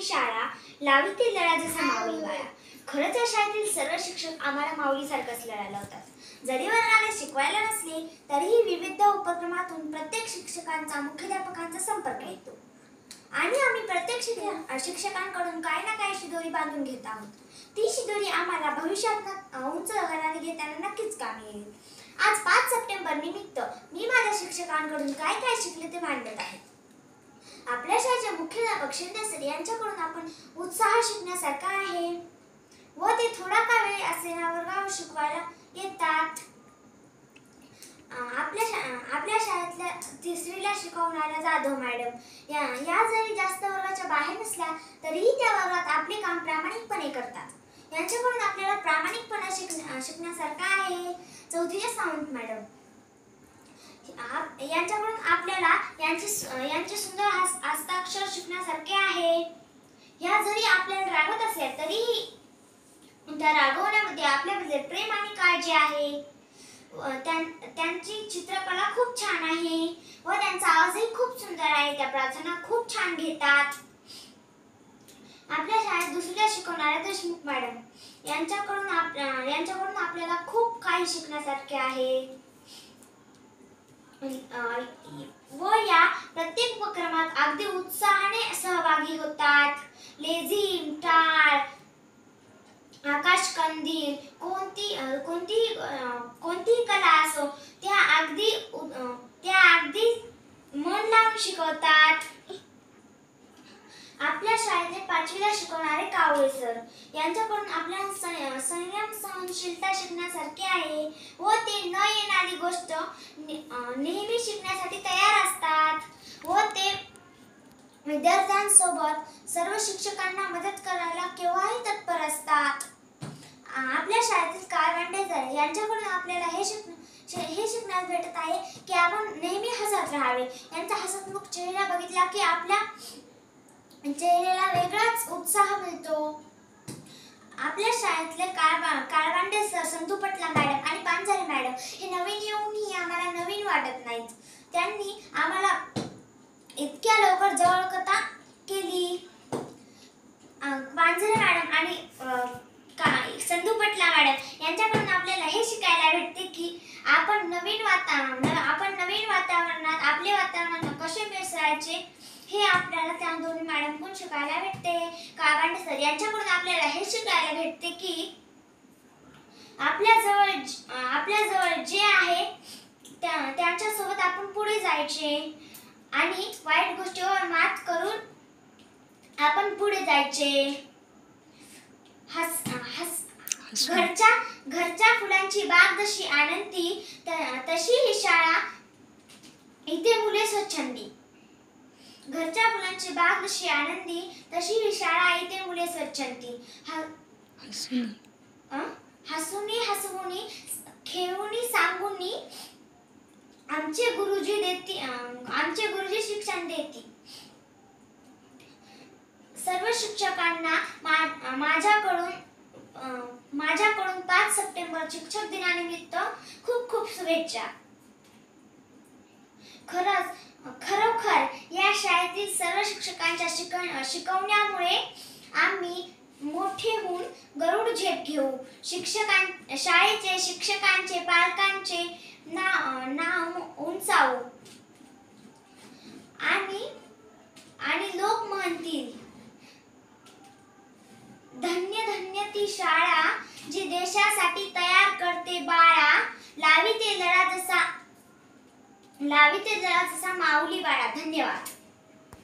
ही शाळा लावी ते लढा जसा माऊली बाळा. खरंच या शाळेतील सर्व शिक्षक आम्हाला माऊलीसारखंच लढायला होतात. जरी वर्गाला शिकवायला नसले तरीही विविध उपक्रमातून प्रत्येक शिक्षकांचा मुख्याध्यापकांचा संपर्क येतो आणि आम्ही प्रत्येक शिक्षकांकडून काही ना काही शिदोरी बांधून घेत आहोत. ती शिदोरी आम्हाला भविष्यात उंच घराने घेताना नक्कीच कामी येईल. आज 5 सप्टेंबर निमित्त मी माझ्या शिक्षकांकडून काय काय शिकले ते मांडत आहे. आपल्या शाळेचे मुख्याध्यापक शिंदे सर यांच्याकडून आपण उत्साह शिकण्यासारखा आहे व ते थोडा का वेळ असेना वर्गावर शिकवायला येतात. आपल्या शाळेतल्या तिसरीला शिकवणाऱ्या जाधव मॅडम या जरी जास्त वर्गाच्या बाहेर नसल्या तरीही त्या वर्गात आपले काम प्रामाणिकपणे करतात. यांच्याकडून आपल्याला प्रामाणिकपणा शिकण्यासारखा आहे. चौथीच्या सावंत मॅडम यांच्याकडून आपल्याला यांचे सुंदर हस्ताक्षर शिकण्यासारखे आहे. या जरी आपल्याला रागवत असेल तरीही त्या रागवण्यामध्ये आपल्याबद्दल प्रेम आणि काळजी आहे. त्यांची चित्रकला खूप छान आहे व त्यांचा आवाजही खूप सुंदर आहे. त्या प्रार्थना खूप छान घेतात. आपल्या शाळेत दुसरीला शिकवणाऱ्या देशमुख मॅडम यांच्याकडून आपल्याला खूप काही शिकण्यासारखे आहे व या प्रत्येक उपक्रमात अगदी उत्साहाने सहभागी होतात. लेझिम, टाळ, आकाशकंदील कोणतीही कला असो त्या अगदी मन लावून शिकवतात. आपल्या शाळेतले 5वीला शिकवणारे कावळे सर यांच्याकडून आपल्याला संयम सहनशीलता शिकण्यासारखी आहे व ते न येणारी गोष्ट नेहमी शिकण्यासाठी तयार असतात व ते विद्यार्थ्यांसोबत सर्व शिक्षकांना मदत करायला केव्हाही तत्पर असतात. आपल्या शाळेतील कारवांडे सर यांच्याकडून आपल्याला हे शिकण्यास भेटत आहे की आपण नेहमी हसत राहावे. यांचा हसतमुख चेहरा बघितला की आपल्या चेहऱ्याला वेगळाच उत्साह मिळतो. आपल्या शाळेतले कारवांडे सर, संतू पटला मॅडम आणि पांजारे मॅडम हे नवीन येऊनही आम्हाला नवीन वाटत नाहीत. त्यांनी आम्हाला इतक्या लवकर जवळकता केली. पांजारे मॅडम आणि संतू पटला मॅडम यांच्याकडून आपल्याला हे शिकायला भेटते की आपण नवीन वातावरणात आपले वातावरण कसे मिसळायचे हे आपल्याला त्या दोन्ही मॅडमकडून शिकायला भेटते. कारवांडे सर यांच्याकडून आपल्याला हे शिकायला भेटते की आपल्या जवळ जे आहे त्यांच्यासोबत आपण पुढे जायचे आणि वाईट गोष्टीवर मात करून आपण पुढे जायचे. घरच्या फुलांची बाग जशी आनंदी तशी ही शाळा इथे मुले स्वच्छंदी. घरच्या फुलांची बाग जशी आनंदी तशी ही शाळा इथे मुले स्वच्छंदी. हसवुनी खेळूनी सांगूनी आमचे गुरुजी शिक्षण देती. सर्व शिक्षकांना माझ्याकडून 5 सप्टेंबर शिक्षक दिनानिमित्त खूप खूप शुभेच्छा. खरोखर या शाळेतील सर्व शिक्षकांच्या शिकवण्यामुळे आम्ही मोठे होऊन गरुड झेप घेऊ. शाळेचे शिक्षकांचे पालकांचे नाव उंचावू आणि लोक म्हणतील धन्य धन्य ती शाळा जी देशासाठी तयार करते बाळा. लावी ते लढा जसा माऊली बाळा. धन्यवाद.